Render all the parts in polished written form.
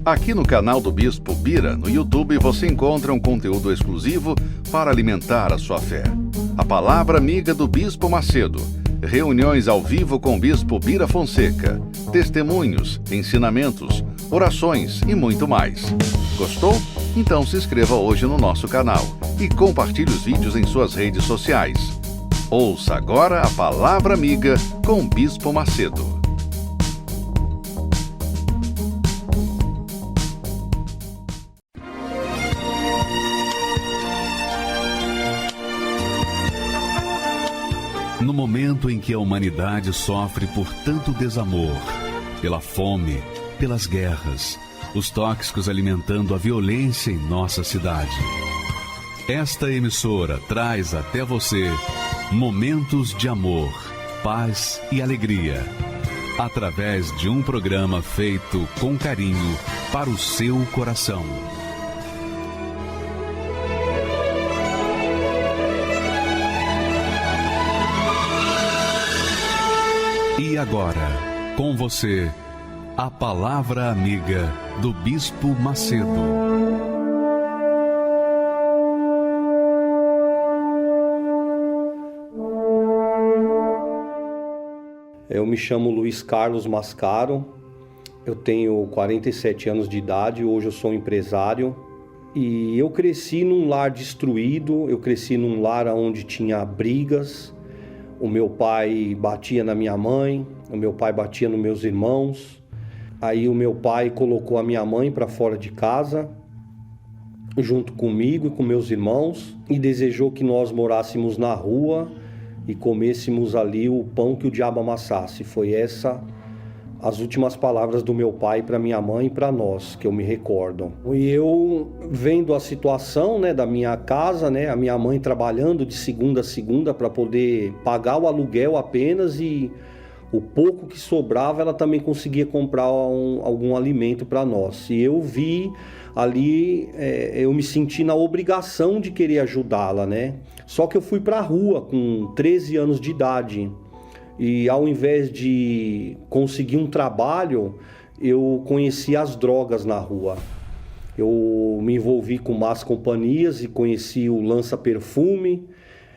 Aqui no canal do Bispo Bira, no YouTube, você encontra um conteúdo exclusivo para alimentar a sua fé. A Palavra Amiga do Bispo Macedo. Reuniões ao vivo com o Bispo Bira Fonseca. Testemunhos, ensinamentos, orações e muito mais. Gostou? Então se inscreva hoje no nosso canal e compartilhe os vídeos em suas redes sociais. Ouça agora a Palavra Amiga com o Bispo Macedo. No momento em que a humanidade sofre por tanto desamor, pela fome, pelas guerras, os tóxicos alimentando a violência em nossa cidade, esta emissora traz até você momentos de amor, paz e alegria, através de um programa feito com carinho para o seu coração. E agora, com você, a Palavra Amiga do Bispo Macedo. Eu me chamo Luiz Carlos Mascaro, eu tenho 47 anos de idade, hoje eu sou empresário. E eu cresci num lar destruído, eu cresci num lar onde tinha brigas. O meu pai batia na minha mãe, o meu pai batia nos meus irmãos. Aí o meu pai colocou a minha mãe para fora de casa, junto comigo e com meus irmãos, e desejou que nós morássemos na rua e comêssemos ali o pão que o diabo amassasse. Foi essa as últimas palavras do meu pai para minha mãe e para nós, que eu me recordo. E eu, vendo a situação, da minha casa, a minha mãe trabalhando de segunda a segunda para poder pagar o aluguel apenas, e o pouco que sobrava ela também conseguia comprar algum alimento para nós. E eu vi ali, eu me senti na obrigação de querer ajudá-la, Só que eu fui para a rua com 13 anos de idade. E ao invés de conseguir um trabalho, eu conheci as drogas na rua. Eu me envolvi com más companhias e conheci o lança-perfume,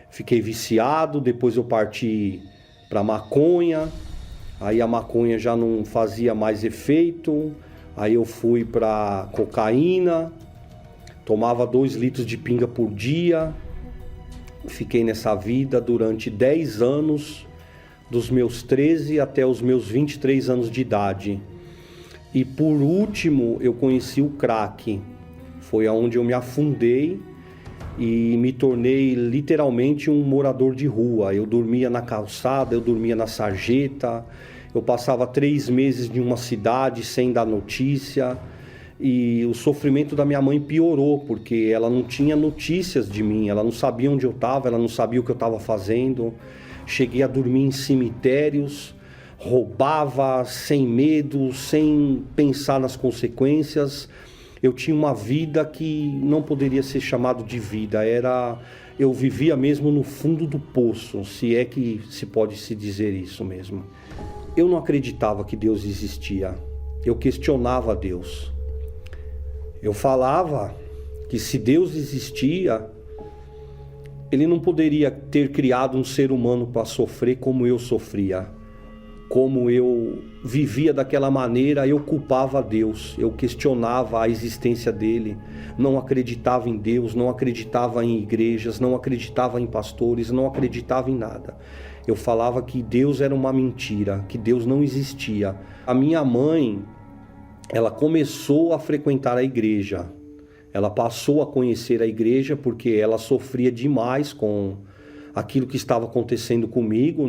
fiquei viciado, depois eu parti para maconha, aí a maconha já não fazia mais efeito, aí eu fui para cocaína, tomava 2 litros de pinga por dia, fiquei nessa vida durante 10 anos, dos meus 13 até os meus 23 anos de idade. E por último eu conheci o crack. Foi aonde eu me afundei e me tornei literalmente um morador de rua. Eu dormia na calçada, eu dormia na sarjeta, eu passava 3 meses em uma cidade sem dar notícia. E o sofrimento da minha mãe piorou, porque ela não tinha notícias de mim, ela não sabia onde eu estava, ela não sabia o que eu estava fazendo. Cheguei a dormir em cemitérios, roubava sem medo, sem pensar nas consequências. Eu tinha uma vida que não poderia ser chamado de vida, eu vivia mesmo no fundo do poço, se é que se pode se dizer isso mesmo. Eu não acreditava que Deus existia, eu questionava Deus. Eu falava que se Deus existia, Ele não poderia ter criado um ser humano para sofrer como eu sofria. Como eu vivia daquela maneira, eu culpava Deus, eu questionava a existência dele, não acreditava em Deus, não acreditava em igrejas, não acreditava em pastores, não acreditava em nada. Eu falava que Deus era uma mentira, que Deus não existia. A minha mãe, ela começou a frequentar a igreja. Ela passou a conhecer a igreja porque ela sofria demais com aquilo que estava acontecendo comigo,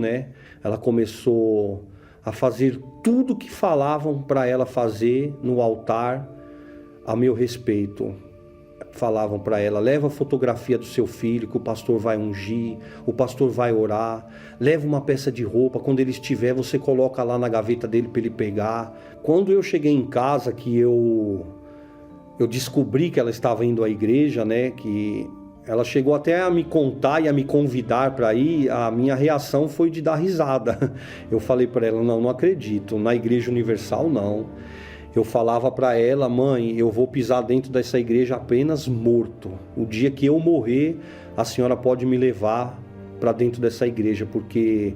Ela começou a fazer tudo que falavam para ela fazer no altar a meu respeito. Falavam para ela: leva a fotografia do seu filho que o pastor vai ungir, o pastor vai orar, leva uma peça de roupa, quando ele estiver você coloca lá na gaveta dele para ele pegar. Quando eu cheguei em casa, que eu descobri que ela estava indo à igreja, que ela chegou até a me contar e a me convidar para ir, a minha reação foi de dar risada. Eu falei para ela: não acredito, na Igreja Universal não. Eu falava para ela: mãe, eu vou pisar dentro dessa igreja apenas morto. O dia que eu morrer, a senhora pode me levar para dentro dessa igreja, porque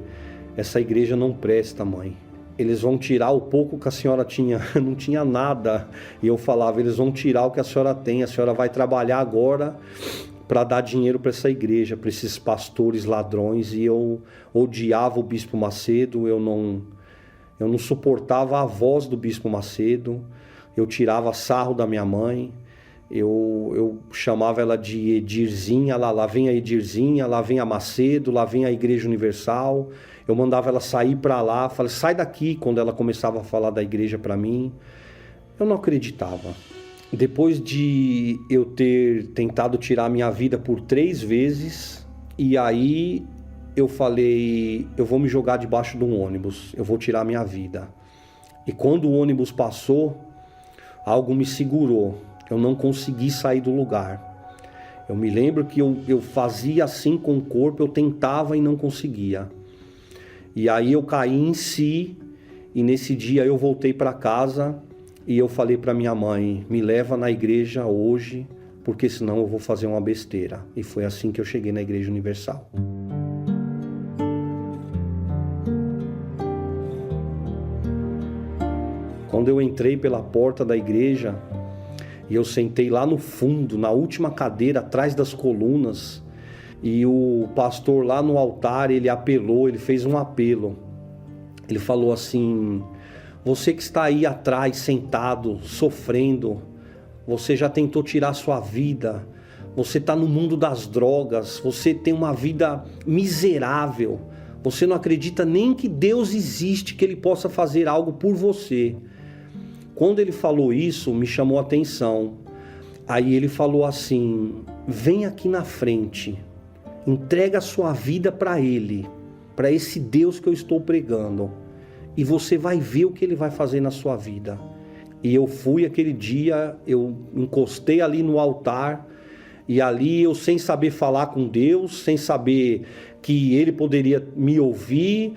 essa igreja não presta, mãe. Eles vão tirar o pouco que a senhora tinha, não tinha nada. E eu falava: eles vão tirar o que a senhora tem, a senhora vai trabalhar agora para dar dinheiro para essa igreja, para esses pastores ladrões. E eu odiava o Bispo Macedo, eu não suportava a voz do Bispo Macedo, eu tirava sarro da minha mãe, eu chamava ela de Edirzinha, lá vem a Edirzinha, lá vem a Macedo, lá vem a Igreja Universal. Eu mandava ela sair para lá, falei: sai daqui, quando ela começava a falar da igreja para mim. Eu não acreditava. Depois de eu ter tentado tirar a minha vida por 3 vezes, e aí eu falei: eu vou me jogar debaixo de um ônibus, eu vou tirar a minha vida. E quando o ônibus passou, algo me segurou, eu não consegui sair do lugar. Eu me lembro que eu fazia assim com o corpo, eu tentava e não conseguia. E aí eu caí em si, e nesse dia eu voltei para casa e eu falei para minha mãe: me leva na igreja hoje, porque senão eu vou fazer uma besteira. E foi assim que eu cheguei na Igreja Universal. Quando eu entrei pela porta da igreja e eu sentei lá no fundo, na última cadeira, atrás das colunas, e o pastor lá no altar, ele apelou, ele fez um apelo. Ele falou assim: você que está aí atrás, sentado, sofrendo, você já tentou tirar sua vida, você está no mundo das drogas, você tem uma vida miserável, você não acredita nem que Deus existe, que Ele possa fazer algo por você. Quando ele falou isso, me chamou a atenção. Aí ele falou assim: vem aqui na frente, entrega a sua vida para Ele, para esse Deus que eu estou pregando, e você vai ver o que Ele vai fazer na sua vida. E eu fui aquele dia, eu encostei ali no altar, e ali eu, sem saber falar com Deus, sem saber que Ele poderia me ouvir,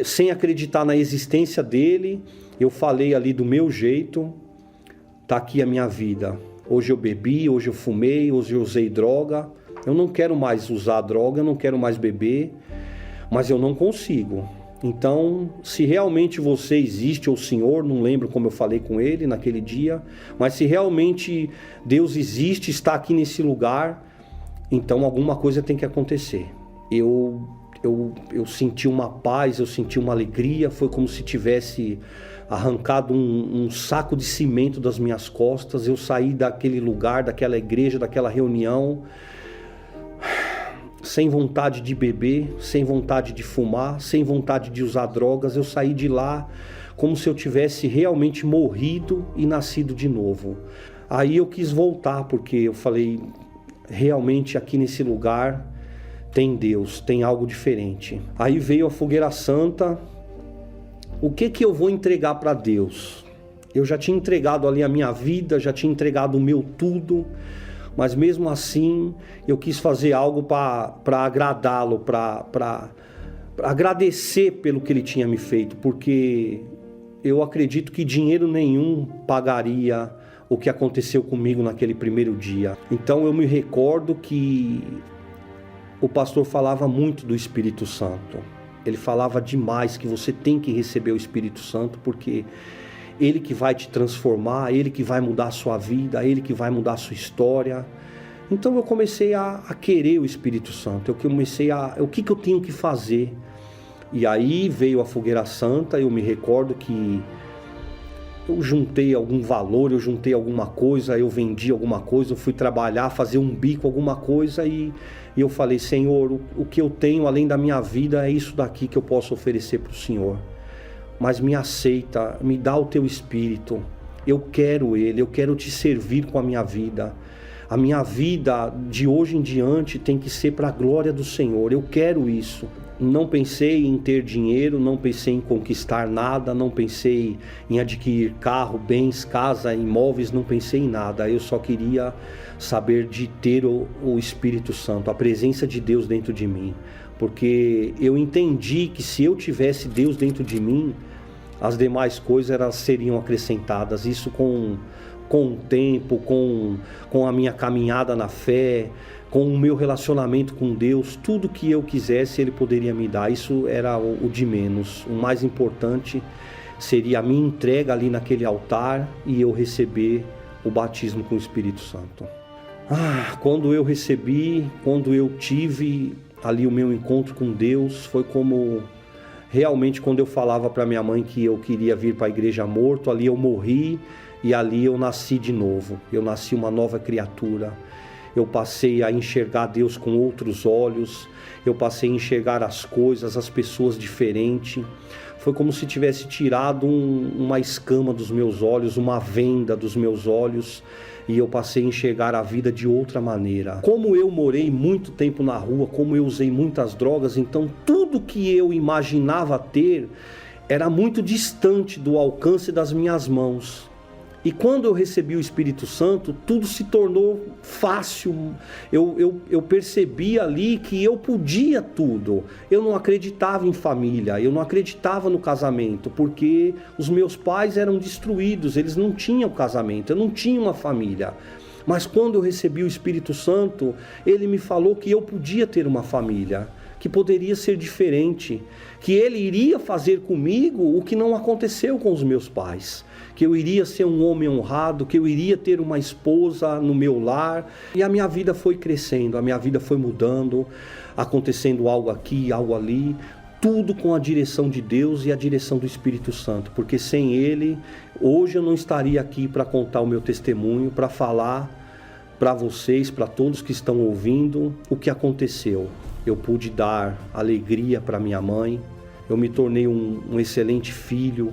sem acreditar na existência dele, eu falei ali do meu jeito: tá aqui a minha vida. Hoje eu bebi, hoje eu fumei, hoje eu usei droga. Eu não quero mais usar droga, eu não quero mais beber, mas eu não consigo. Então, se realmente você existe, ou o Senhor, não lembro como eu falei com ele naquele dia, mas se realmente Deus existe, está aqui nesse lugar, então alguma coisa tem que acontecer. Eu senti uma paz, eu senti uma alegria, foi como se tivesse arrancado um saco de cimento das minhas costas. Eu saí daquele lugar, daquela igreja, daquela reunião, sem vontade de beber, sem vontade de fumar, sem vontade de usar drogas. Eu saí de lá como se eu tivesse realmente morrido e nascido de novo. Aí eu quis voltar, porque eu falei: realmente aqui nesse lugar tem Deus, tem algo diferente. Aí veio a Fogueira Santa. O que eu vou entregar para Deus? Eu já tinha entregado ali a minha vida, já tinha entregado o meu tudo, mas mesmo assim eu quis fazer algo para agradá-lo, para agradecer pelo que ele tinha me feito, porque eu acredito que dinheiro nenhum pagaria o que aconteceu comigo naquele primeiro dia. Então eu me recordo que o pastor falava muito do Espírito Santo. Ele falava demais que você tem que receber o Espírito Santo, porque Ele que vai te transformar, Ele que vai mudar a sua vida, Ele que vai mudar a sua história. Então eu comecei a querer o Espírito Santo, eu comecei o que eu tenho que fazer? E aí veio a Fogueira Santa. Eu me recordo que eu juntei algum valor, eu juntei alguma coisa, eu vendi alguma coisa, eu fui trabalhar, fazer um bico, alguma coisa, e eu falei: Senhor, o que eu tenho além da minha vida é isso daqui que eu posso oferecer para o Senhor. Mas me aceita, me dá o teu Espírito, eu quero Ele, eu quero te servir com a minha vida. A minha vida de hoje em diante tem que ser para a glória do Senhor, eu quero isso. Não pensei em ter dinheiro, não pensei em conquistar nada, não pensei em adquirir carro, bens, casa, imóveis, não pensei em nada. Eu só queria saber de ter o Espírito Santo, a presença de Deus dentro de mim. Porque eu entendi que se eu tivesse Deus dentro de mim, As demais coisas elas seriam acrescentadas. Isso com o tempo, com a minha caminhada na fé, com o meu relacionamento com Deus, tudo que eu quisesse Ele poderia me dar. Isso era o de menos. O mais importante seria a minha entrega ali naquele altar e eu receber o batismo com o Espírito Santo. Quando eu tive ali o meu encontro com Deus, foi como realmente quando eu falava para minha mãe que eu queria vir para a igreja morto, ali eu morri e ali eu nasci de novo. Eu nasci uma nova criatura. Eu passei a enxergar Deus com outros olhos. Eu passei a enxergar as coisas, as pessoas diferente. Foi como se tivesse tirado uma escama dos meus olhos, uma venda dos meus olhos, e eu passei a enxergar a vida de outra maneira. Como eu morei muito tempo na rua, como eu usei muitas drogas, então tudo que eu imaginava ter era muito distante do alcance das minhas mãos. E quando eu recebi o Espírito Santo, tudo se tornou fácil. Eu percebi ali que eu podia tudo. Eu não acreditava em família, eu não acreditava no casamento, porque os meus pais eram destruídos, eles não tinham casamento, eu não tinha uma família. Mas quando eu recebi o Espírito Santo, ele me falou que eu podia ter uma família, que poderia ser diferente, que ele iria fazer comigo o que não aconteceu com os meus pais, que eu iria ser um homem honrado, que eu iria ter uma esposa no meu lar. E a minha vida foi crescendo, a minha vida foi mudando, acontecendo algo aqui, algo ali, tudo com a direção de Deus e a direção do Espírito Santo, porque sem ele, hoje eu não estaria aqui para contar o meu testemunho, para falar para vocês, para todos que estão ouvindo, o que aconteceu. Eu pude dar alegria para minha mãe, eu me tornei um excelente filho,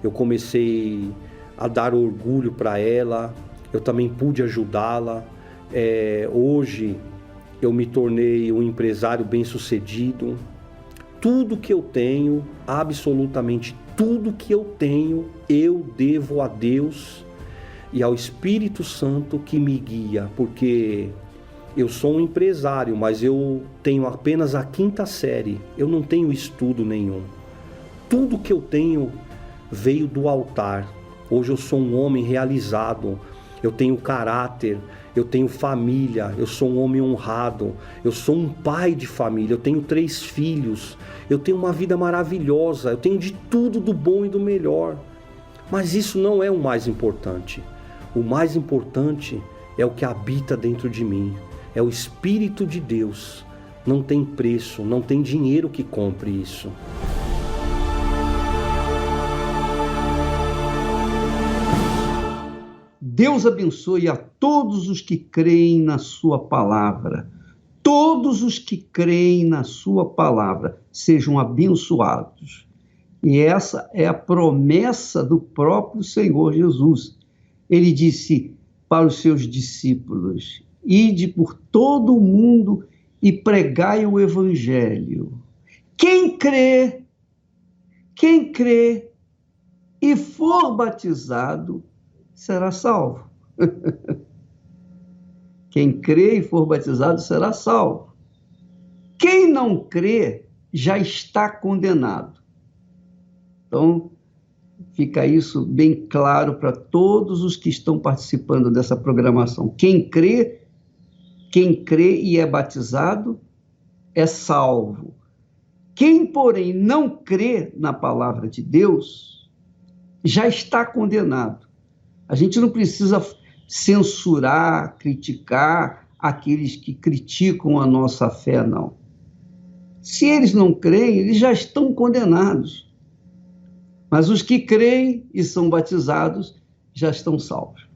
eu comecei a dar orgulho para ela, eu também pude ajudá-la. Hoje eu me tornei um empresário bem-sucedido. Tudo que eu tenho, absolutamente tudo que eu tenho, eu devo a Deus e ao Espírito Santo que me guia, porque eu sou um empresário, mas eu tenho apenas a 5ª série, eu não tenho estudo nenhum. Tudo que eu tenho veio do altar. Hoje eu sou um homem realizado, eu tenho caráter, eu tenho família, eu sou um homem honrado, eu sou um pai de família, eu tenho 3 filhos, eu tenho uma vida maravilhosa, eu tenho de tudo do bom e do melhor. Mas isso não é o mais importante. O mais importante é o que habita dentro de mim, é o Espírito de Deus. Não tem preço, não tem dinheiro que compre isso. Deus abençoe a todos os que creem na sua palavra. Todos os que creem na sua palavra sejam abençoados. E essa é a promessa do próprio Senhor Jesus. Ele disse para os seus discípulos: ide por todo o mundo e pregai o evangelho. Quem crê e for batizado será salvo. Quem crê e for batizado será salvo. Quem não crê já está condenado. Então, fica isso bem claro para todos os que estão participando dessa programação. Quem crê e é batizado é salvo. Quem, porém, não crê na palavra de Deus já está condenado. A gente não precisa censurar, criticar aqueles que criticam a nossa fé, não. Se eles não creem, eles já estão condenados. Mas os que creem e são batizados já estão salvos.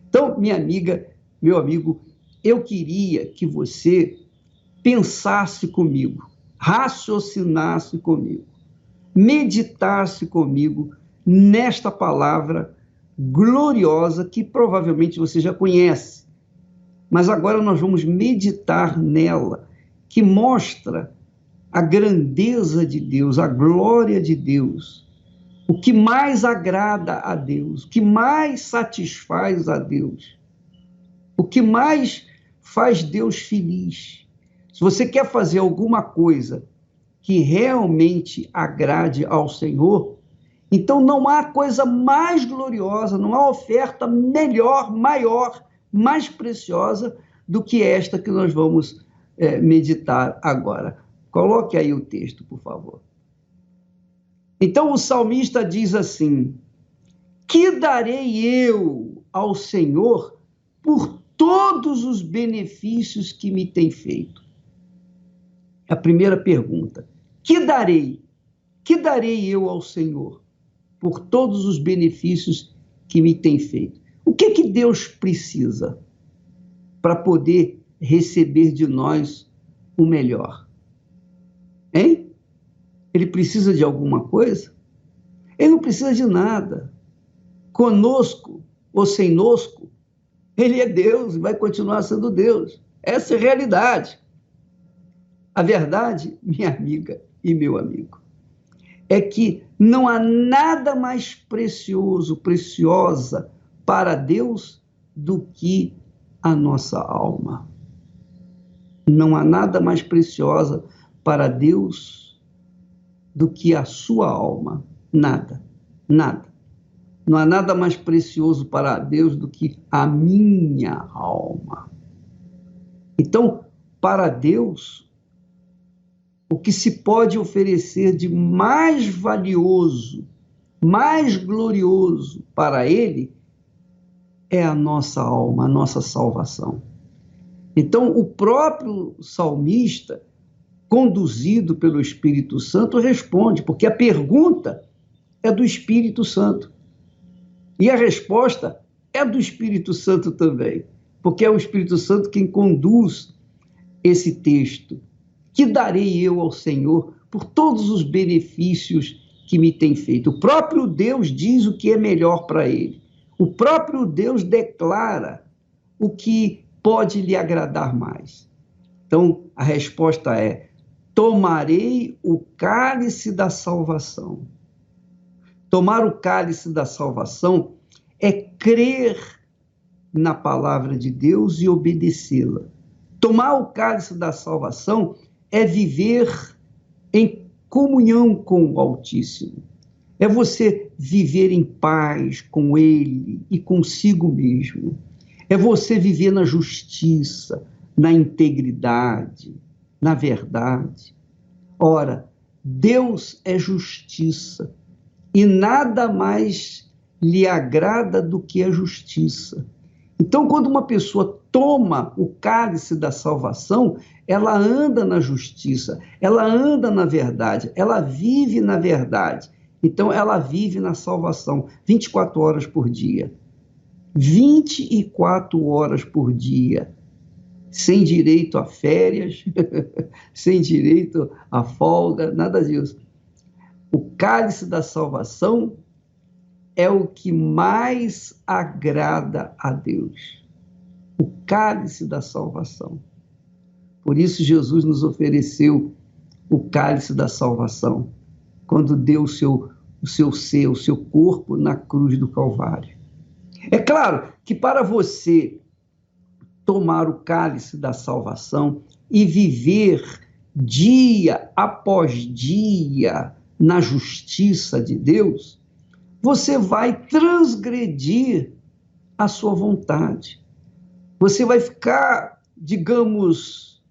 Então, minha amiga, meu amigo, eu queria que você pensasse comigo, raciocinasse comigo, meditasse comigo nesta palavra gloriosa que provavelmente você já conhece. Mas agora nós vamos meditar nela, que mostra a grandeza de Deus, a glória de Deus, o que mais agrada a Deus, o que mais satisfaz a Deus, o que mais faz Deus feliz. Se você quer fazer alguma coisa que realmente agrade ao Senhor, Então não há coisa mais gloriosa, não há oferta melhor, maior, mais preciosa do que esta que nós vamos meditar agora. Coloque aí o texto, por favor. Então o salmista diz assim: que darei eu ao Senhor por todos os benefícios que me tem feito? A primeira pergunta. Que darei? Que darei eu ao Senhor por todos os benefícios que me tem feito? O que que Deus precisa para poder receber de nós o melhor? Hein? Ele precisa de alguma coisa? Ele não precisa de nada. Conosco ou sem nosco, ele é Deus e vai continuar sendo Deus. Essa é a realidade. A verdade, minha amiga e meu amigo, é que não há nada mais precioso, preciosa para Deus do que a nossa alma. Não há nada mais preciosa para Deus do que a sua alma. Nada, nada. Não há nada mais precioso para Deus do que a minha alma. Então, para Deus, o que se pode oferecer de mais valioso, mais glorioso para Ele é a nossa alma, a nossa salvação. Então, o próprio salmista, conduzido pelo Espírito Santo, responde, porque a pergunta é do Espírito Santo. E a resposta é do Espírito Santo também, porque é o Espírito Santo quem conduz esse texto. Que darei eu ao Senhor por todos os benefícios que me tem feito? O próprio Deus diz o que é melhor para ele. O próprio Deus declara o que pode lhe agradar mais. Então, a resposta é: tomarei o cálice da salvação. Tomar o cálice da salvação é crer na palavra de Deus e obedecê-la. Tomar o cálice da salvação é viver em comunhão com o Altíssimo. É você viver em paz com Ele e consigo mesmo. É você viver na justiça, na integridade, na verdade. Ora, Deus é justiça e nada mais lhe agrada do que a justiça. Então, quando uma pessoa toma o cálice da salvação, ela anda na justiça, ela anda na verdade, ela vive na verdade. Então, ela vive na salvação 24 horas por dia. 24 horas por dia. Sem direito a férias, sem direito a folga, nada disso. O cálice da salvação é o que mais agrada a Deus. O cálice da salvação. Por isso Jesus nos ofereceu o cálice da salvação, quando deu o seu ser, o seu corpo na cruz do Calvário. É claro que para você tomar o cálice da salvação e viver dia após dia na justiça de Deus, você vai transgredir a sua vontade. Você vai ficar, digamos,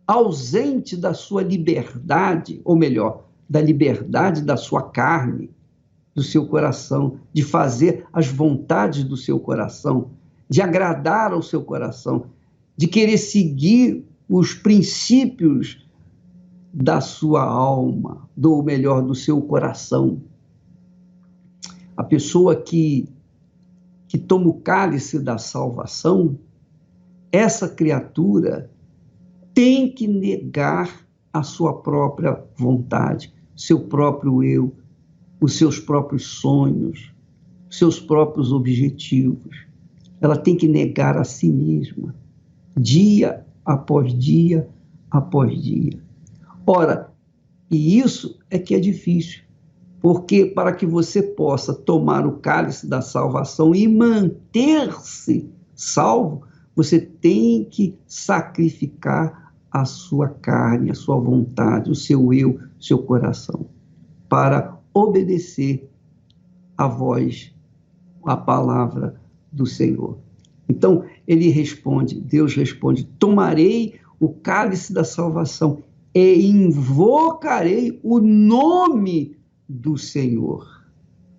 ausente da sua liberdade, ou melhor, da liberdade da sua carne, do seu coração, de fazer as vontades do seu coração, de agradar ao seu coração, de querer seguir os princípios da sua alma, ou melhor, do seu coração. A pessoa que toma o cálice da salvação, essa criatura tem que negar a sua própria vontade, seu próprio eu, os seus próprios sonhos, seus próprios objetivos. Ela tem que negar a si mesma, dia após dia após dia. Ora, e isso é que é difícil, porque para que você possa tomar o cálice da salvação e manter-se salvo, você tem que sacrificar a sua carne, a sua vontade, o seu eu, o seu coração, para obedecer a voz, a palavra do Senhor. Então, ele responde, Deus responde, tomarei o cálice da salvação e invocarei o nome do Senhor.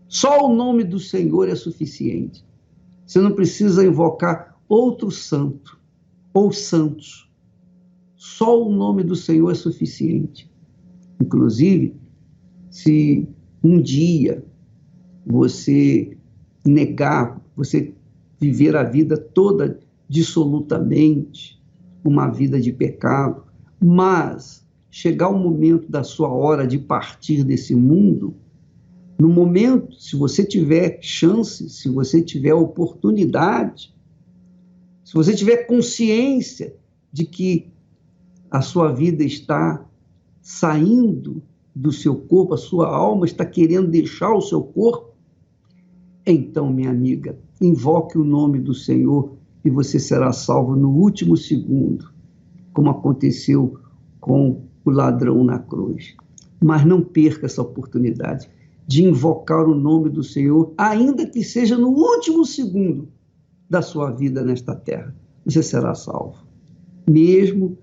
Só o nome do Senhor é suficiente. Você não precisa invocar outro santo ou santos. Só o nome do Senhor é suficiente. Inclusive, se um dia você negar, você viver a vida toda dissolutamente, uma vida de pecado, mas chegar o momento da sua hora de partir desse mundo, no momento, se você tiver chance, se você tiver oportunidade, se você tiver consciência de que a sua vida está saindo do seu corpo, a sua alma está querendo deixar o seu corpo, então, minha amiga, invoque o nome do Senhor e você será salvo no último segundo, como aconteceu com o ladrão na cruz. Mas não perca essa oportunidade de invocar o nome do Senhor, ainda que seja no último segundo da sua vida nesta terra. Você será salvo, mesmo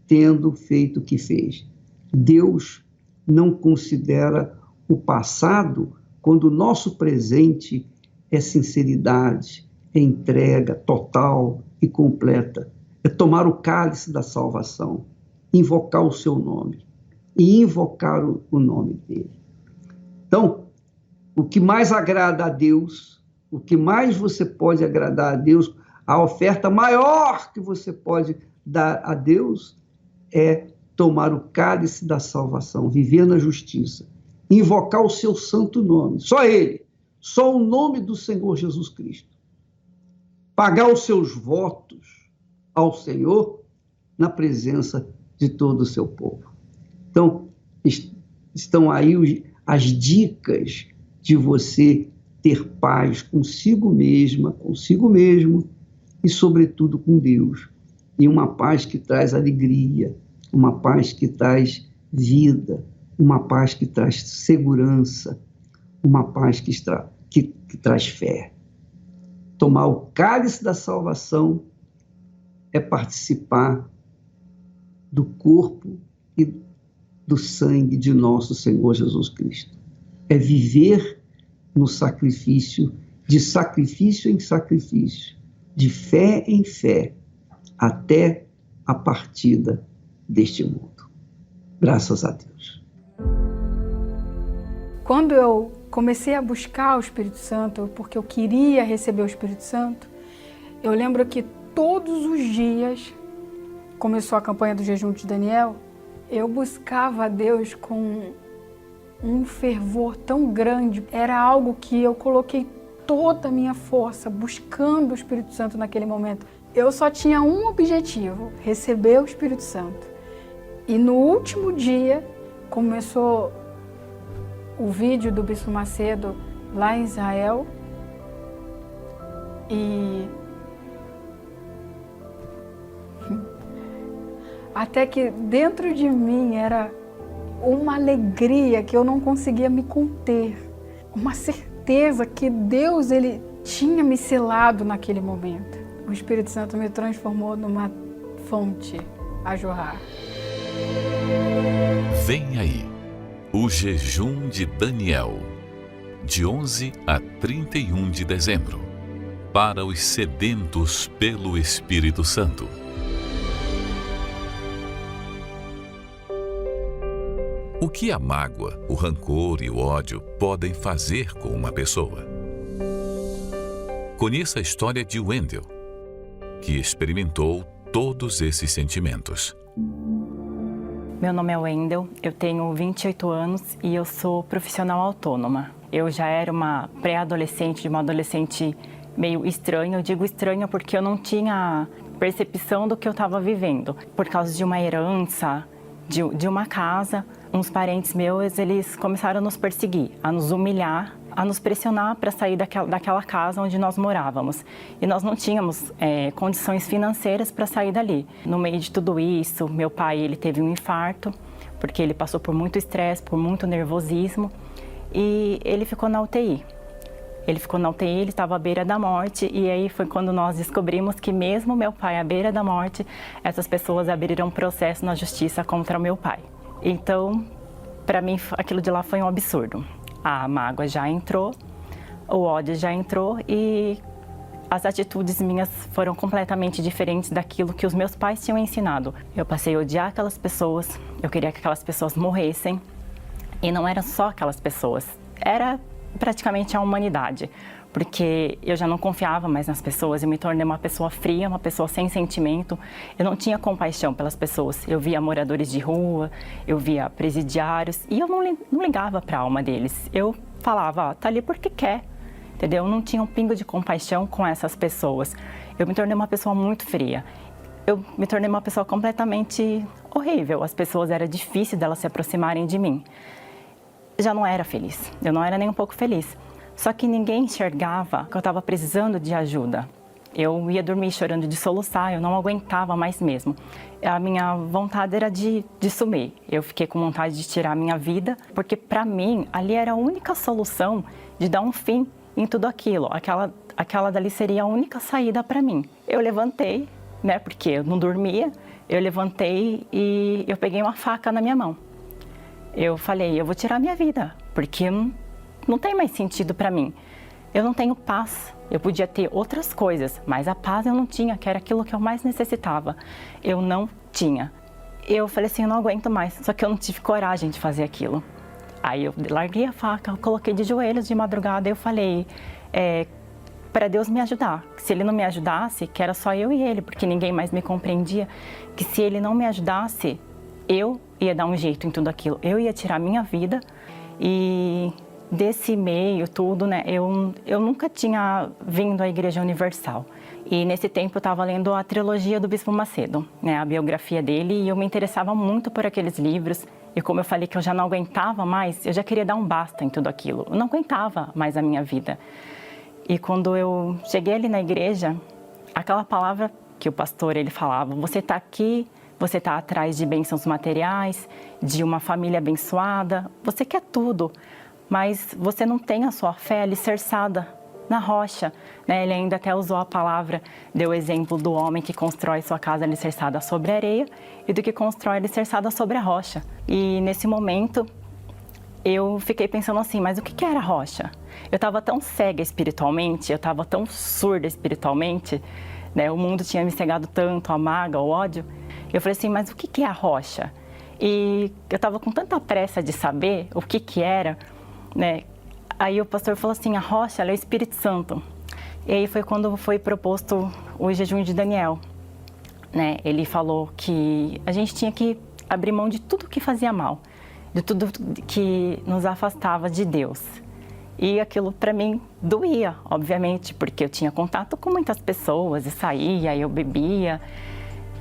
tendo feito o que fez. Deus não considera o passado quando o nosso presente é sinceridade, é entrega total e completa. É tomar o cálice da salvação, invocar o seu nome e invocar o nome dele. Então, o que mais agrada a Deus, o que mais você pode agradar a Deus, a oferta maior que você pode dar a Deus é tomar o cálice da salvação, viver na justiça, invocar o seu santo nome, só ele, só o nome do Senhor Jesus Cristo. Pagar os seus votos ao Senhor na presença de todo o seu povo. Então, estão aí as dicas de você ter paz consigo mesma, consigo mesmo e, sobretudo, com Deus. E uma paz que traz alegria, uma paz que traz vida, uma paz que traz segurança, uma paz que traz fé. Tomar o cálice da salvação é participar do corpo e do sangue de nosso Senhor Jesus Cristo. É viver no sacrifício, de sacrifício em sacrifício, de fé em fé, até a partida deste mundo. Graças a Deus. Quando eu comecei a buscar o Espírito Santo, porque eu queria receber o Espírito Santo, eu lembro que todos os dias, começou a campanha do jejum de Daniel, eu buscava a Deus com um fervor tão grande. Era algo que eu coloquei toda a minha força buscando o Espírito Santo naquele momento. Eu só tinha um objetivo, receber o Espírito Santo. E no último dia, começou o vídeo do Bispo Macedo lá em Israel. E até que dentro de mim era uma alegria que eu não conseguia me conter. Uma certeza que Deus, Ele tinha me selado naquele momento. O Espírito Santo me transformou numa fonte a jorrar. Vem aí, o Jejum de Daniel, de 11 a 31 de dezembro, para os sedentos pelo Espírito Santo. O que a mágoa, o rancor e o ódio podem fazer com uma pessoa? Conheça a história de Wendel, que experimentou todos esses sentimentos. Meu nome é Wendel, eu tenho 28 anos e eu sou profissional autônoma. Eu já era uma pré-adolescente, uma adolescente meio estranha. Eu digo estranha porque eu não tinha percepção do que eu estava vivendo. Por causa de uma herança, de uma casa, uns parentes meus, eles começaram a nos perseguir, a nos humilhar, a nos pressionar para sair daquela casa onde nós morávamos. E nós não tínhamos condições financeiras para sair dali. No meio de tudo isso, meu pai, ele teve um infarto, porque ele passou por muito estresse, por muito nervosismo, e ele ficou na UTI. Ele ficou na UTI, ele estava à beira da morte, e aí foi quando nós descobrimos que mesmo meu pai à beira da morte, essas pessoas abriram um processo na justiça contra o meu pai. Então, para mim, aquilo de lá foi um absurdo. A mágoa já entrou, o ódio já entrou e as atitudes minhas foram completamente diferentes daquilo que os meus pais tinham ensinado. Eu passei a odiar aquelas pessoas, eu queria que aquelas pessoas morressem. E não era só aquelas pessoas, era praticamente a humanidade. Porque eu já não confiava mais nas pessoas, eu me tornei uma pessoa fria, uma pessoa sem sentimento. Eu não tinha compaixão pelas pessoas. Eu via moradores de rua, eu via presidiários e eu não ligava para a alma deles. Eu falava, ó, tá ali porque quer. Entendeu? Eu não tinha um pingo de compaixão com essas pessoas. Eu me tornei uma pessoa muito fria. Eu me tornei uma pessoa completamente horrível. As pessoas, era difícil delas se aproximarem de mim. Já não era feliz. Eu não era nem um pouco feliz. Só que ninguém enxergava que eu estava precisando de ajuda. Eu ia dormir chorando de soluçar, eu não aguentava mais mesmo. A minha vontade era de sumir. Eu fiquei com vontade de tirar a minha vida, porque para mim, ali era a única solução de dar um fim em tudo aquilo. Aquela dali seria a única saída para mim. Eu levantei, né, porque eu não dormia, eu levantei e eu peguei uma faca na minha mão. Eu falei, eu vou tirar a minha vida, porque não tem mais sentido para mim. Eu não tenho paz. Eu podia ter outras coisas, mas a paz eu não tinha, que era aquilo que eu mais necessitava. Eu não tinha. Eu falei assim, eu não aguento mais, só que eu não tive coragem de fazer aquilo. Aí eu larguei a faca, eu coloquei de joelhos de madrugada e eu falei, para Deus me ajudar. Se Ele não me ajudasse, que era só eu e Ele, porque ninguém mais me compreendia, que se Ele não me ajudasse, eu ia dar um jeito em tudo aquilo. Eu ia tirar a minha vida e desse meio, tudo, né? Eu nunca tinha vindo à Igreja Universal. E nesse tempo eu estava lendo a trilogia do Bispo Macedo, né? A biografia dele, e eu me interessava muito por aqueles livros. E como eu falei que eu já não aguentava mais, eu já queria dar um basta em tudo aquilo. Eu não aguentava mais a minha vida. E quando eu cheguei ali na igreja, aquela palavra que o pastor ele falava, você está aqui, você está atrás de bênçãos materiais, de uma família abençoada, você quer tudo, mas você não tem a sua fé alicerçada na rocha, né? Ele ainda até usou a palavra, deu o exemplo do homem que constrói sua casa alicerçada sobre a areia e do que constrói alicerçada sobre a rocha. E nesse momento eu fiquei pensando assim, mas o que era a rocha? Eu estava tão cega espiritualmente, eu estava tão surda espiritualmente, né? O mundo tinha me cegado tanto, a mágoa, o ódio. Eu falei assim, mas o que é a rocha? E eu estava com tanta pressa de saber o que era, né? Aí o pastor falou assim, a rocha ela é o Espírito Santo. E aí foi quando foi proposto o jejum de Daniel, né? Ele falou que a gente tinha que abrir mão de tudo que fazia mal, de tudo que nos afastava de Deus. E aquilo para mim doía, obviamente, porque eu tinha contato com muitas pessoas e saía, eu bebia.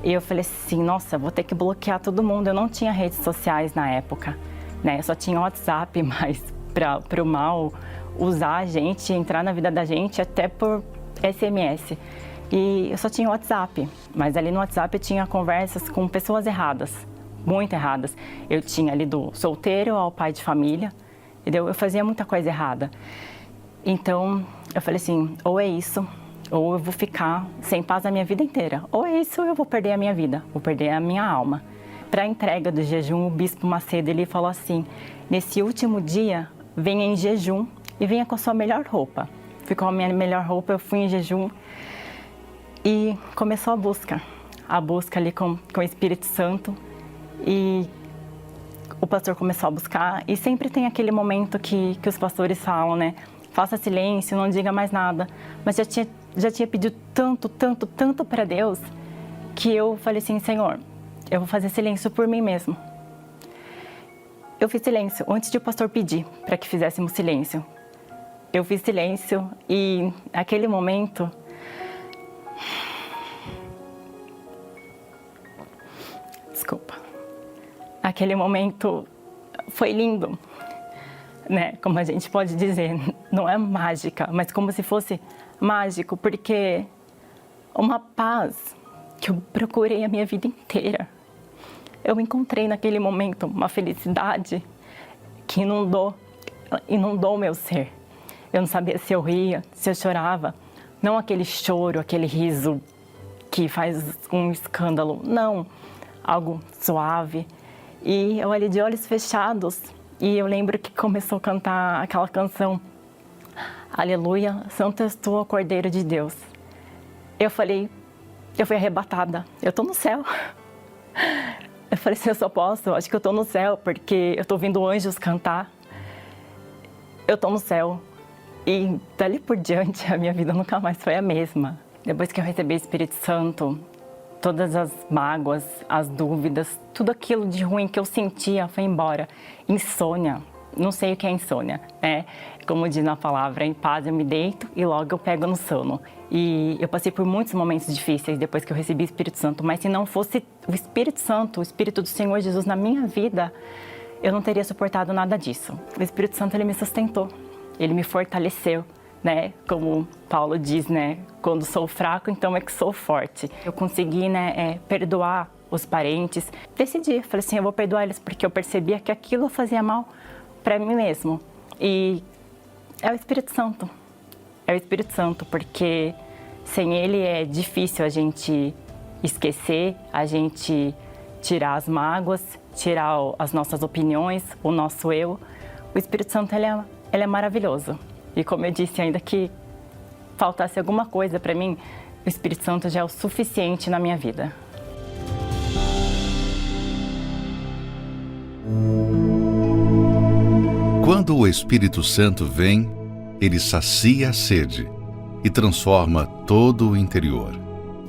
E eu falei assim, nossa, vou ter que bloquear todo mundo. Eu não tinha redes sociais na época, né? Eu só tinha WhatsApp, mas para o mal usar a gente, entrar na vida da gente até por SMS. E eu só tinha WhatsApp, mas ali no WhatsApp eu tinha conversas com pessoas erradas, muito erradas. Eu tinha ali do solteiro ao pai de família, entendeu? Eu fazia muita coisa errada. Então eu falei assim, ou é isso, ou eu vou ficar sem paz a minha vida inteira. Ou é isso, ou eu vou perder a minha vida, vou perder a minha alma. Para a entrega do jejum, o Bispo Macedo ele falou assim, nesse último dia, venha em jejum e venha com a sua melhor roupa. Ficou a minha melhor roupa, eu fui em jejum e começou a busca ali com o Espírito Santo. E o pastor começou a buscar e sempre tem aquele momento que os pastores falam, né? Faça silêncio, não diga mais nada. Mas já tinha pedido tanto para Deus que eu falei assim, Senhor, eu vou fazer silêncio por mim mesmo. Eu fiz silêncio antes de o pastor pedir para que fizéssemos silêncio. Eu fiz silêncio e naquele momento desculpa. Aquele momento foi lindo, né? Como a gente pode dizer, não é mágica, mas como se fosse mágico, porque uma paz que eu procurei a minha vida inteira. Eu encontrei naquele momento uma felicidade que inundou o meu ser. Eu não sabia se eu ria, se eu chorava. Não aquele choro, aquele riso que faz um escândalo. Não, algo suave. E eu ali de olhos fechados. E eu lembro que começou a cantar aquela canção. Aleluia, Santo és tu, ó Cordeiro de Deus. Eu fui arrebatada. Eu tô no céu. Eu falei assim, eu só posso, acho que eu tô no céu, porque eu tô ouvindo anjos cantar. Eu tô no céu. E dali por diante, a minha vida nunca mais foi a mesma. Depois que eu recebi o Espírito Santo, todas as mágoas, as dúvidas, tudo aquilo de ruim que eu sentia foi embora. Insônia, não sei o que é insônia, né? Como diz na palavra, em paz eu me deito e logo eu pego no sono. E eu passei por muitos momentos difíceis depois que eu recebi o Espírito Santo, mas se não fosse o Espírito Santo, o Espírito do Senhor Jesus na minha vida, eu não teria suportado nada disso. O Espírito Santo, ele me sustentou, ele me fortaleceu, né? Como Paulo diz, né? Quando sou fraco, então é que sou forte. Eu consegui, né, perdoar os parentes. Decidi, falei assim, eu vou perdoar eles porque eu percebia que aquilo fazia mal para mim mesmo. E é o Espírito Santo. É o Espírito Santo, porque sem ele é difícil a gente esquecer, a gente tirar as mágoas, tirar as nossas opiniões, o nosso eu. O Espírito Santo, ele é maravilhoso. E como eu disse, ainda que faltasse alguma coisa para mim, o Espírito Santo já é o suficiente na minha vida. Quando o Espírito Santo vem, ele sacia a sede e transforma todo o interior.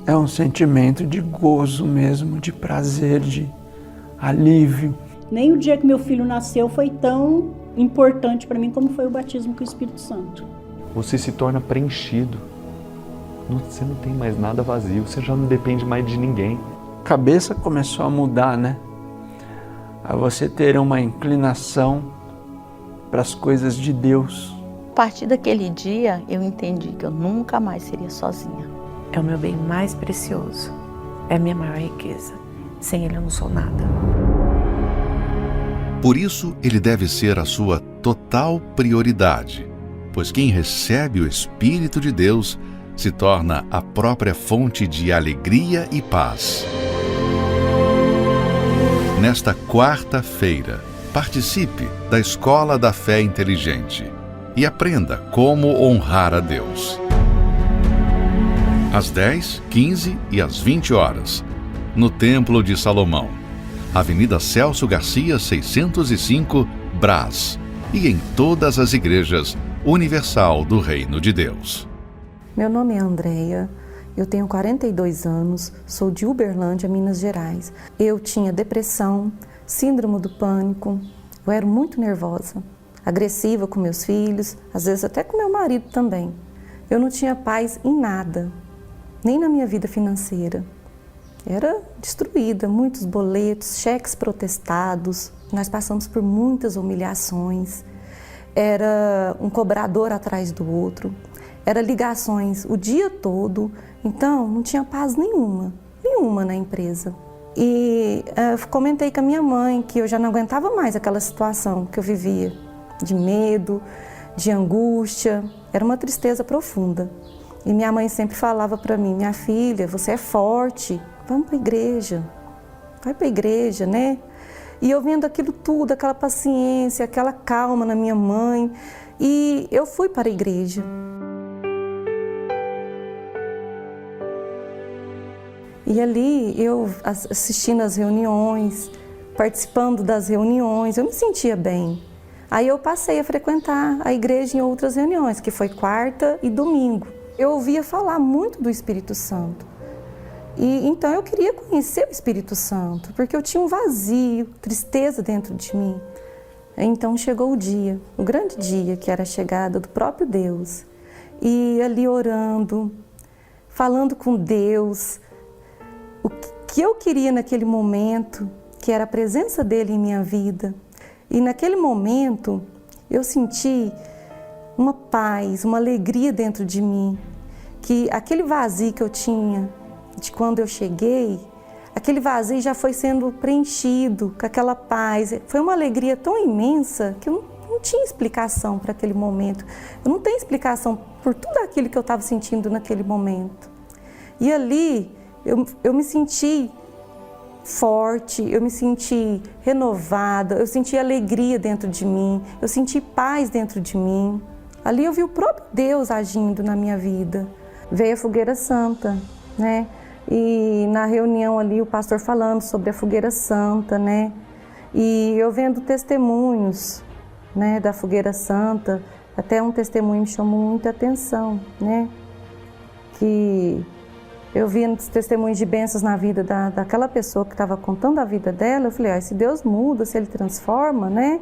É um sentimento de gozo mesmo, de prazer, de alívio. Nem o dia que meu filho nasceu foi tão importante para mim como foi o batismo com o Espírito Santo. Você se torna preenchido. Você não tem mais nada vazio, você já não depende mais de ninguém. A cabeça começou a mudar, né? A você ter uma inclinação para as coisas de Deus. A partir daquele dia, eu entendi que eu nunca mais seria sozinha. É o meu bem mais precioso, é a minha maior riqueza. Sem ele eu não sou nada. Por isso, ele deve ser a sua total prioridade, pois quem recebe o Espírito de Deus se torna a própria fonte de alegria e paz. Nesta quarta-feira, participe da Escola da Fé Inteligente e aprenda como honrar a Deus. Às 10, 15 e às 20 horas, no Templo de Salomão, Avenida Celso Garcia, 605, Brás, e em todas as igrejas Universal do Reino de Deus. Meu nome é Andréia, eu tenho 42 anos, sou de Uberlândia, Minas Gerais. Eu tinha depressão, síndrome do pânico, eu era muito nervosa, agressiva com meus filhos, às vezes até com meu marido também. Eu não tinha paz em nada, nem na minha vida financeira. Era destruída, muitos boletos, cheques protestados, nós passamos por muitas humilhações. Era um cobrador atrás do outro, era ligações o dia todo, então não tinha paz nenhuma na empresa. E eu comentei com a minha mãe que eu já não aguentava mais aquela situação que eu vivia, de medo, de angústia, era uma tristeza profunda. E minha mãe sempre falava para mim, minha filha, você é forte, vamos para a igreja, vai para a igreja, né? E eu vendo aquilo tudo, aquela paciência, aquela calma na minha mãe, e eu fui para a igreja. E ali, eu assistindo às reuniões, participando das reuniões, eu me sentia bem. Aí eu passei a frequentar a igreja em outras reuniões, que foi quarta e domingo. Eu ouvia falar muito do Espírito Santo. E então eu queria conhecer o Espírito Santo, porque eu tinha um vazio, tristeza dentro de mim. Então chegou o dia, o grande dia, que era a chegada do próprio Deus. E ali orando, falando com Deus, o que eu queria naquele momento, que era a presença dele em minha vida. E naquele momento eu senti uma paz, uma alegria dentro de mim, que aquele vazio que eu tinha de quando eu cheguei, aquele vazio já foi sendo preenchido com aquela paz. Foi uma alegria tão imensa que eu não tinha explicação para aquele momento. Eu não tenho explicação por tudo aquilo que eu estava sentindo naquele momento. E ali eu me senti forte, eu me senti renovada, eu senti alegria dentro de mim, eu senti paz dentro de mim. Ali eu vi o próprio Deus agindo na minha vida. Veio a Fogueira Santa, né? E na reunião ali o pastor falando sobre a Fogueira Santa, né? E eu vendo testemunhos, né, da Fogueira Santa, até um testemunho me chamou muita atenção, né? Que eu vi testemunhos de bênçãos na vida daquela pessoa que estava contando a vida dela. Eu falei, se Deus muda, se Ele transforma, né?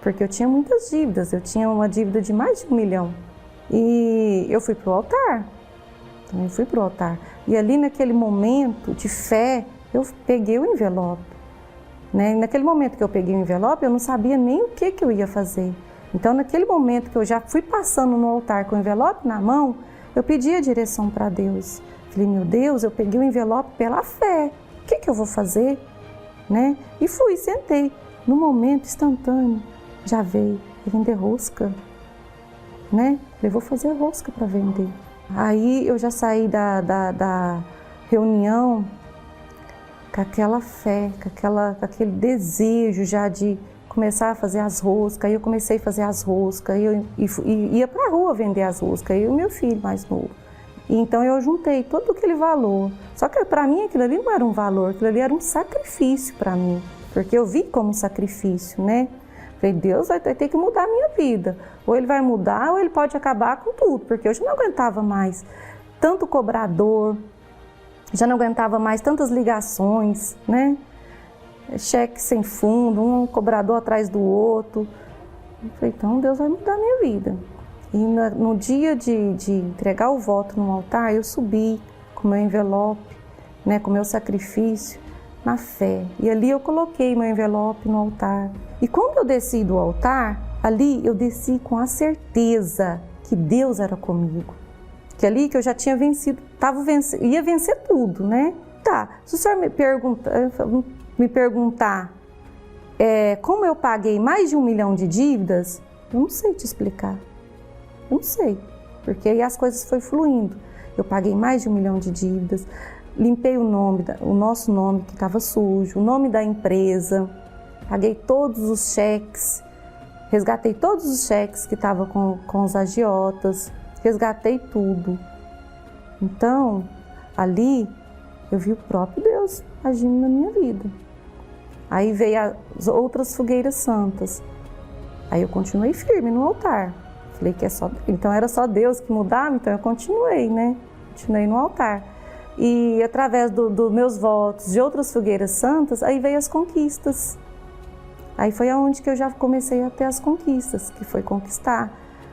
Porque eu tinha muitas dívidas, eu tinha uma dívida de mais de 1 milhão. E eu fui para o altar, então eu fui para o altar. E ali naquele momento de fé, eu peguei o envelope. Né? E naquele momento que eu peguei o envelope, eu não sabia nem o que eu ia fazer. Então naquele momento que eu já fui passando no altar com o envelope na mão, eu pedi a direção para Deus. Falei, meu Deus, eu peguei o envelope pela fé, o que eu vou fazer? Né? E fui, sentei. No momento instantâneo, já veio vender rosca, né? Eu vou fazer rosca para vender. Aí eu já saí da reunião com aquela fé, com aquele desejo já de começar a fazer as roscas. Aí eu comecei a fazer as roscas, e ia para a rua vender as roscas, eu e o meu filho mais novo. E então eu juntei todo aquele valor. Só que para mim aquilo ali não era um valor, aquilo ali era um sacrifício para mim, porque eu vi como um sacrifício, né? Falei, Deus vai ter que mudar a minha vida. Ou Ele vai mudar, ou Ele pode acabar com tudo, porque eu já não aguentava mais tanto cobrador, já não aguentava mais tantas ligações, né? Cheque sem fundo, um cobrador atrás do outro. Eu falei, então Deus vai mudar a minha vida. E no dia de entregar o voto no altar, eu subi com meu envelope, né, com meu sacrifício, na fé. E ali eu coloquei meu envelope no altar. E quando eu desci do altar, ali eu desci com a certeza que Deus era comigo. Que ali que eu já tinha vencido, ia vencer tudo, né? Tá, se o senhor me perguntar como eu paguei mais de 1 milhão de dívidas, eu não sei te explicar. Eu não sei, porque aí as coisas foram fluindo. Eu paguei mais de 1 milhão de dívidas, limpei o nosso nome que estava sujo, o nome da empresa, paguei todos os cheques, resgatei todos os cheques que estavam com os agiotas, resgatei tudo. Então, ali eu vi o próprio Deus agindo na minha vida. Aí veio as outras fogueiras santas. Aí eu continuei firme no altar. Falei que então era só Deus que mudava, então eu continuei, né? Continuei no altar. E através dos meus votos de outras fogueiras santas, aí veio as conquistas. Aí foi aonde que eu já comecei a ter as conquistas, que foi conquistar.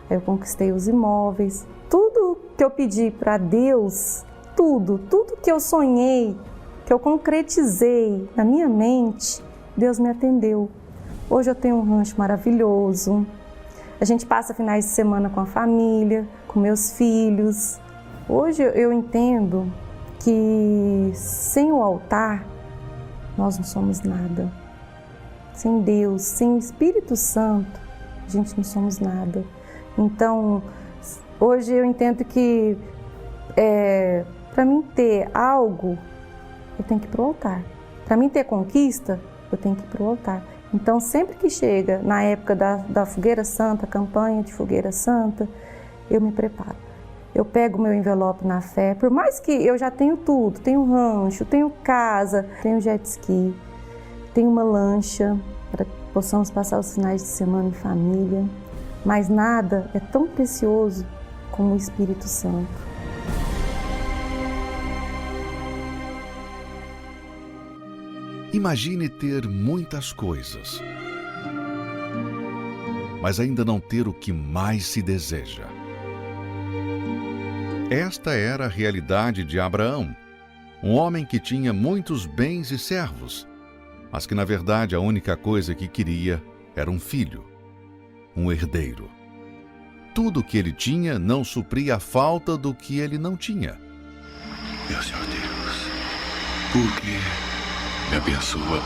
Aí eu conquistei os imóveis. Tudo que eu pedi para Deus, tudo que eu sonhei, que eu concretizei na minha mente, Deus me atendeu. Hoje eu tenho um rancho maravilhoso. A gente passa finais de semana com a família, com meus filhos. Hoje eu entendo que sem o altar, nós não somos nada. Sem Deus, sem o Espírito Santo, a gente não somos nada. Então, hoje eu entendo que para mim ter algo, eu tenho que ir para o altar. Para mim ter conquista, eu tenho que ir para o altar. Então, sempre que chega na época da Fogueira Santa, campanha de Fogueira Santa, eu me preparo. Eu pego meu envelope na fé, por mais que eu já tenho tudo, tenho rancho, tenho casa, tenho jet ski, tenho uma lancha para que possamos passar os finais de semana em família, mas nada é tão precioso como o Espírito Santo. Imagine ter muitas coisas, mas ainda não ter o que mais se deseja. Esta era a realidade de Abraão, um homem que tinha muitos bens e servos, mas que na verdade a única coisa que queria era um filho, um herdeiro. Tudo o que ele tinha não supria a falta do que ele não tinha. Meu Senhor Deus, por que me abençoa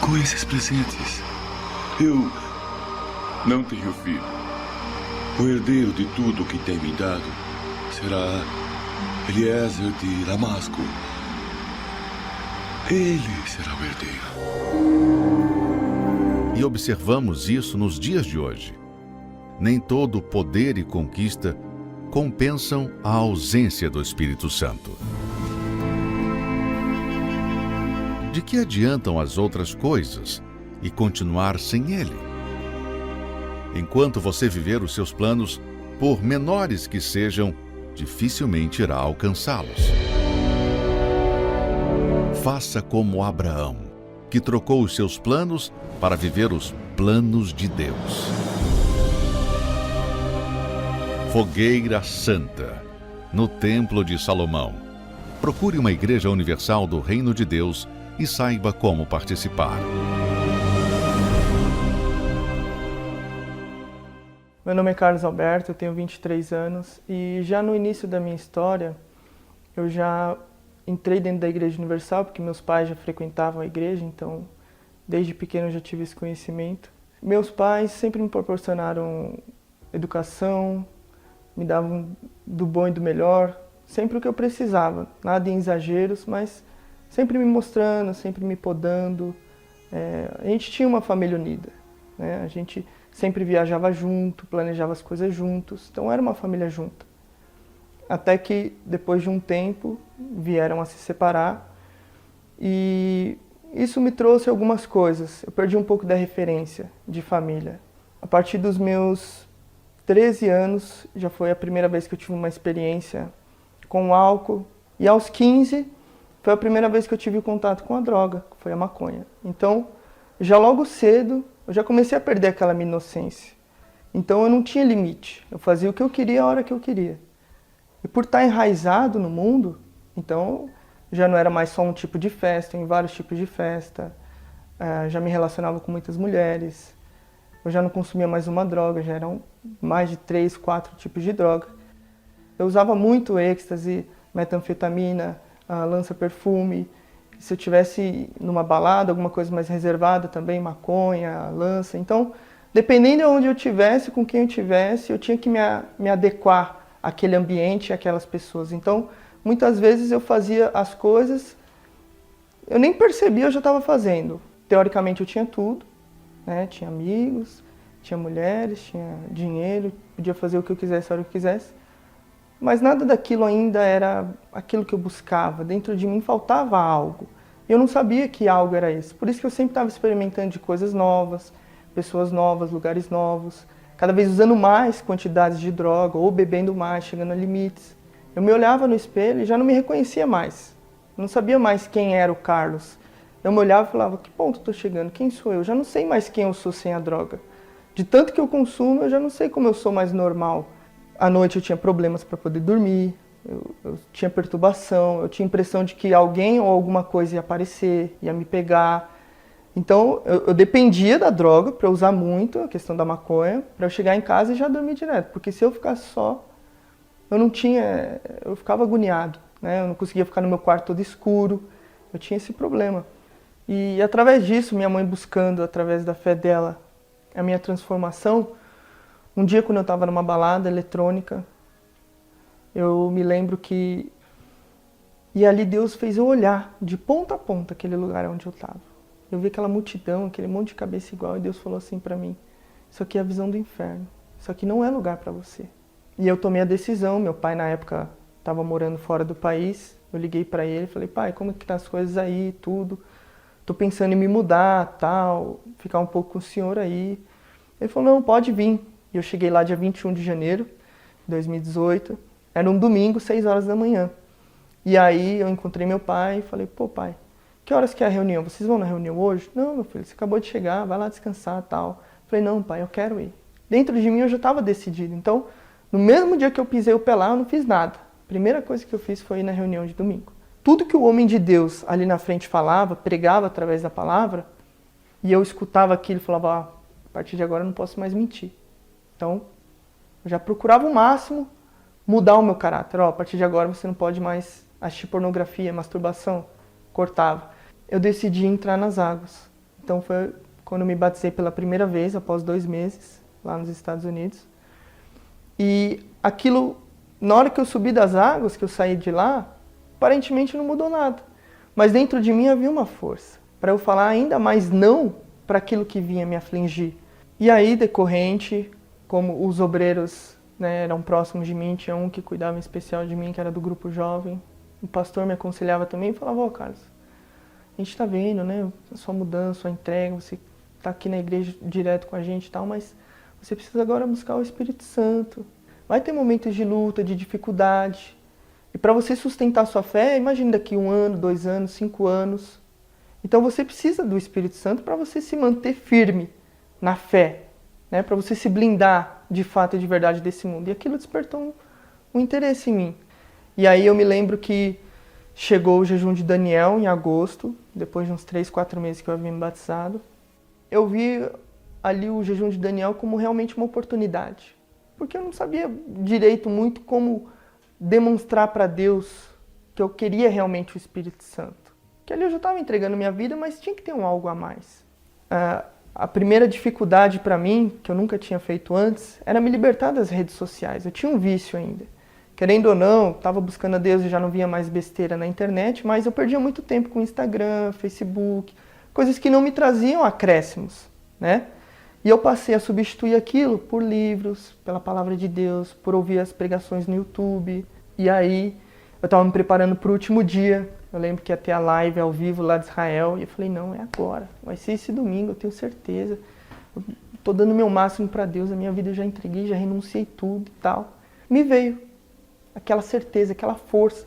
com esses presentes? Não tenho filho. O herdeiro de tudo que tem me dado será Eliezer de Damasco. Ele será o herdeiro. E observamos isso nos dias de hoje. Nem todo poder e conquista compensam a ausência do Espírito Santo. De que adiantam as outras coisas e continuar sem ele? Enquanto você viver os seus planos, por menores que sejam, dificilmente irá alcançá-los. Faça como Abraão, que trocou os seus planos para viver os planos de Deus. Fogueira Santa, no Templo de Salomão. Procure uma Igreja Universal do Reino de Deus e saiba como participar. Meu nome é Carlos Alberto, eu tenho 23 anos e já no início da minha história eu já entrei dentro da Igreja Universal porque meus pais já frequentavam a igreja, então desde pequeno eu já tive esse conhecimento. Meus pais sempre me proporcionaram educação, me davam do bom e do melhor, sempre o que eu precisava, nada em exageros, mas sempre me mostrando, sempre me podando. A gente tinha uma família unida, né? A gente sempre viajava junto, planejava as coisas juntos, então era uma família junta. Até que, depois de um tempo, vieram a se separar e isso me trouxe algumas coisas. Eu perdi um pouco da referência de família. A partir dos meus 13 anos, já foi a primeira vez que eu tive uma experiência com álcool. E aos 15, foi a primeira vez que eu tive contato com a droga, que foi a maconha. Então, já logo cedo, eu já comecei a perder aquela minha inocência. Então, eu não tinha limite. Eu fazia o que eu queria a hora que eu queria. E por estar enraizado no mundo, então, já não era mais só um tipo de festa, em vários tipos de festa. Já me relacionava com muitas mulheres. Eu já não consumia mais uma droga, já eram mais de 3, 4 tipos de droga. Eu usava muito êxtase, metanfetamina, lança-perfume. Se eu tivesse numa balada, alguma coisa mais reservada também, maconha, lança. Então, dependendo de onde eu estivesse, com quem eu estivesse, eu tinha que me adequar àquele ambiente e àquelas pessoas. Então, muitas vezes eu fazia as coisas, eu nem percebia, eu já estava fazendo. Teoricamente eu tinha tudo, né? Tinha amigos, tinha mulheres, tinha dinheiro, podia fazer o que eu quisesse, a hora que eu quisesse. Mas nada daquilo ainda era aquilo que eu buscava. Dentro de mim faltava algo. Eu não sabia que algo era esse. Por isso que eu sempre estava experimentando de coisas novas, pessoas novas, lugares novos. Cada vez usando mais quantidades de droga ou bebendo mais, chegando a limites. Eu me olhava no espelho e já não me reconhecia mais. Eu não sabia mais quem era o Carlos. Eu me olhava e falava, que ponto estou chegando? Quem sou eu? Já não sei mais quem eu sou sem a droga. De tanto que eu consumo, eu já não sei como eu sou mais normal. À noite eu tinha problemas para poder dormir, eu tinha perturbação, eu tinha impressão de que alguém ou alguma coisa ia aparecer, ia me pegar. Então eu dependia da droga para usar muito, a questão da maconha, para eu chegar em casa e já dormir direto. Porque se eu ficasse só, eu ficava agoniado, né? Eu não conseguia ficar no meu quarto todo escuro, eu tinha esse problema. E através disso, minha mãe buscando, através da fé dela, a minha transformação, um dia, quando eu estava numa balada eletrônica, eu me lembro que... E ali Deus fez eu olhar de ponta a ponta aquele lugar onde eu estava. Eu vi aquela multidão, aquele monte de cabeça igual, e Deus falou assim para mim, isso aqui é a visão do inferno, isso aqui não é lugar para você. E eu tomei a decisão, meu pai na época estava morando fora do país, eu liguei para ele e falei, pai, como que tá as coisas aí, tudo? Tô pensando em me mudar, tal, ficar um pouco com o senhor aí. Ele falou, não, pode vir. E eu cheguei lá dia 21 de janeiro de 2018, era um domingo, 6 horas da manhã. E aí eu encontrei meu pai e falei, pô pai, que horas que é a reunião? Vocês vão na reunião hoje? Não, meu filho, você acabou de chegar, vai lá descansar e tal. Falei, não pai, eu quero ir. Dentro de mim eu já estava decidido, então no mesmo dia que eu pisei o pé lá, eu não fiz nada. A primeira coisa que eu fiz foi ir na reunião de domingo. Tudo que o homem de Deus ali na frente falava, pregava através da palavra, e eu escutava aquilo e falava, a partir de agora eu não posso mais mentir. Então, eu já procurava o máximo mudar o meu caráter. A partir de agora você não pode mais assistir pornografia, masturbação. Cortava. Eu decidi entrar nas águas. Então foi quando eu me batizei pela primeira vez, após 2 meses. lá nos Estados Unidos. E aquilo, na hora que eu subi das águas, que eu saí de lá, aparentemente não mudou nada. Mas dentro de mim havia uma força para eu falar ainda mais não para aquilo que vinha me afligir. E aí, decorrente, como os obreiros, né, eram próximos de mim, tinha um que cuidava em especial de mim, que era do grupo jovem, o pastor me aconselhava também e falava: ó, Carlos, a gente está vendo, né, a sua mudança, a sua entrega, você está aqui na igreja direto com a gente e tal, mas você precisa agora buscar o Espírito Santo. Vai ter momentos de luta, de dificuldade. E para você sustentar a sua fé, imagine daqui 1 ano, 2 anos, 5 anos. Então você precisa do Espírito Santo para você se manter firme na fé, né? Para você se blindar de fato e de verdade desse mundo. E aquilo despertou um interesse em mim. E aí eu me lembro que chegou o jejum de Daniel em agosto, depois de uns 3, 4 meses que eu havia me batizado. Eu vi ali o jejum de Daniel como realmente uma oportunidade. Porque eu não sabia direito muito como demonstrar para Deus que eu queria realmente o Espírito Santo. Que ali eu já estava entregando minha vida, mas tinha que ter algo a mais. A primeira dificuldade para mim, que eu nunca tinha feito antes, era me libertar das redes sociais. Eu tinha um vício ainda. Querendo ou não, estava buscando a Deus e já não via mais besteira na internet, mas eu perdia muito tempo com Instagram, Facebook, coisas que não me traziam acréscimos, né? E eu passei a substituir aquilo por livros, pela palavra de Deus, por ouvir as pregações no YouTube. E aí, eu estava me preparando para o último dia. Eu lembro que ia ter a live ao vivo lá de Israel. E eu falei, não, é agora. Vai ser esse domingo, eu tenho certeza. Eu estou dando o meu máximo para Deus. A minha vida eu já entreguei, já renunciei tudo e tal. Me veio aquela certeza, aquela força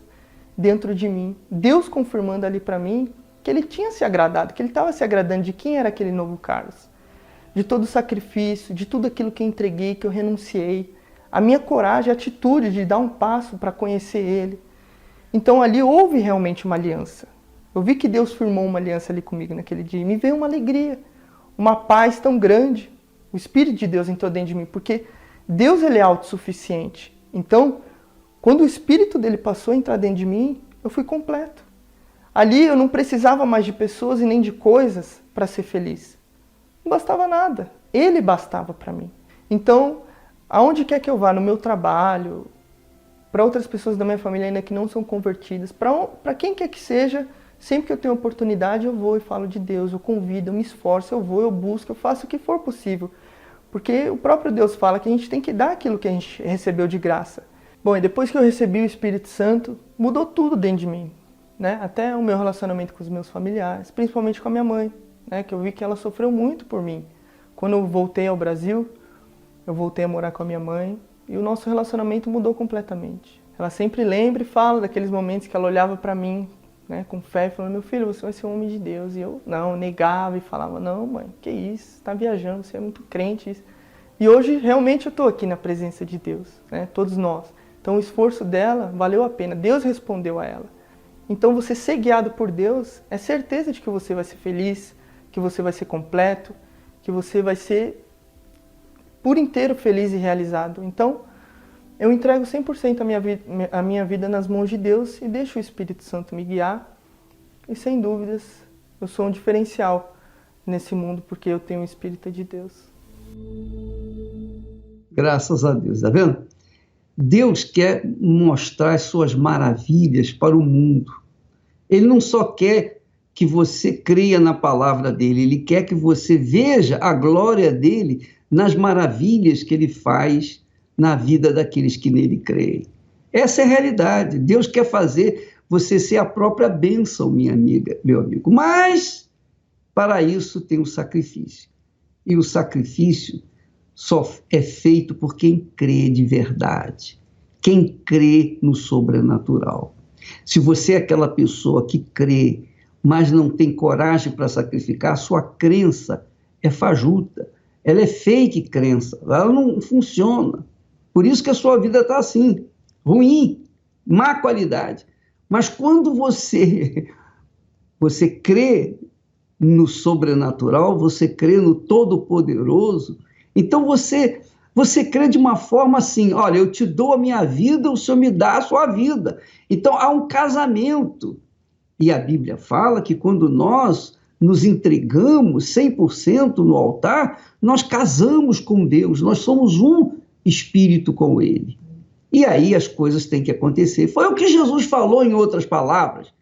dentro de mim. Deus confirmando ali para mim que Ele tinha se agradado, que Ele estava se agradando de quem era aquele novo Carlos. De todo o sacrifício, de tudo aquilo que eu entreguei, que eu renunciei. A minha coragem, a atitude de dar um passo para conhecer Ele. Então ali houve realmente uma aliança. Eu vi que Deus firmou uma aliança ali comigo naquele dia. E me veio uma alegria, uma paz tão grande. O Espírito de Deus entrou dentro de mim, porque Deus ele é autossuficiente. Então, quando o Espírito dele passou a entrar dentro de mim, eu fui completo. Ali eu não precisava mais de pessoas e nem de coisas para ser feliz. Não bastava nada. Ele bastava para mim. Então, aonde quer que eu vá, no meu trabalho, para outras pessoas da minha família ainda que não são convertidas, para quem quer que seja, sempre que eu tenho oportunidade eu vou e falo de Deus, eu convido, eu me esforço, eu vou, eu busco, eu faço o que for possível. Porque o próprio Deus fala que a gente tem que dar aquilo que a gente recebeu de graça. Bom, e depois que eu recebi o Espírito Santo, mudou tudo dentro de mim, né? Até o meu relacionamento com os meus familiares, principalmente com a minha mãe, né? Que eu vi que ela sofreu muito por mim. Quando eu voltei ao Brasil, eu voltei a morar com a minha mãe e o nosso relacionamento mudou completamente. Ela sempre lembra e fala daqueles momentos que ela olhava para mim, né, com fé, falando, meu filho, você vai ser um homem de Deus. E eu não, negava e falava, não mãe, que isso, você está viajando, você é muito crente. E hoje realmente eu estou aqui na presença de Deus, né, todos nós. Então o esforço dela valeu a pena, Deus respondeu a ela. Então você ser guiado por Deus é certeza de que você vai ser feliz, que você vai ser completo, que você vai ser por inteiro feliz e realizado. Então, eu entrego 100% a minha vida nas mãos de Deus e deixo o Espírito Santo me guiar. E, sem dúvidas, eu sou um diferencial nesse mundo porque eu tenho o Espírito de Deus. Graças a Deus, tá vendo? Deus quer mostrar as suas maravilhas para o mundo. Ele não só quer que você creia na palavra dele, ele quer que você veja a glória dele nas maravilhas que ele faz na vida daqueles que nele creem. Essa é a realidade. Deus quer fazer você ser a própria bênção, minha amiga, meu amigo. Mas, para isso, tem o sacrifício. E o sacrifício só é feito por quem crê de verdade. Quem crê no sobrenatural. Se você é aquela pessoa que crê, mas não tem coragem para sacrificar, sua crença é fajuta. Ela é fake crença, ela não funciona. Por isso que a sua vida está assim, ruim, má qualidade. Mas quando você crê no sobrenatural, você crê no Todo-Poderoso, então você crê de uma forma assim, olha, eu te dou a minha vida, o Senhor me dá a sua vida. Então há um casamento. E a Bíblia fala que quando nós nos entregamos 100% no altar, nós casamos com Deus, nós somos um espírito com Ele. E aí as coisas têm que acontecer. Foi o que Jesus falou em outras palavras.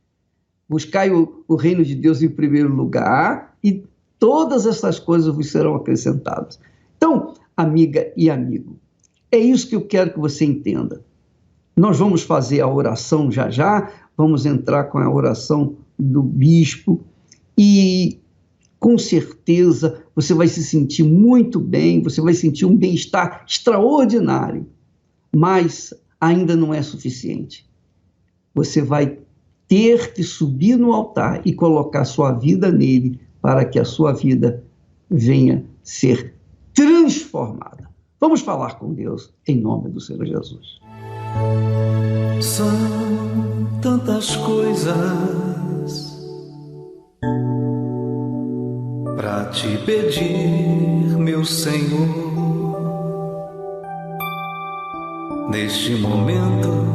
Buscai o reino de Deus em primeiro lugar e todas essas coisas vos serão acrescentadas. Então, amiga e amigo, é isso que eu quero que você entenda. Nós vamos fazer a oração já, vamos entrar com a oração do bispo e, com certeza, você vai se sentir muito bem, você vai sentir um bem-estar extraordinário, mas ainda não é suficiente. Você vai ter que subir no altar e colocar sua vida nele para que a sua vida venha ser transformada. Vamos falar com Deus em nome do Senhor Jesus. São tantas coisas para te pedir, meu Senhor, neste momento.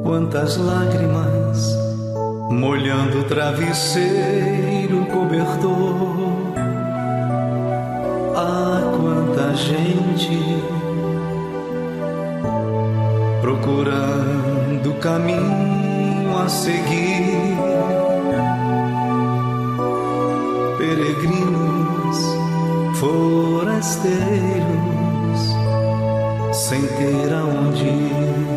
Quantas lágrimas molhando o travesseiro cobertor. Ah, quanta gente procurando caminho a seguir. Peregrinos, forasteiros, sem ter aonde ir.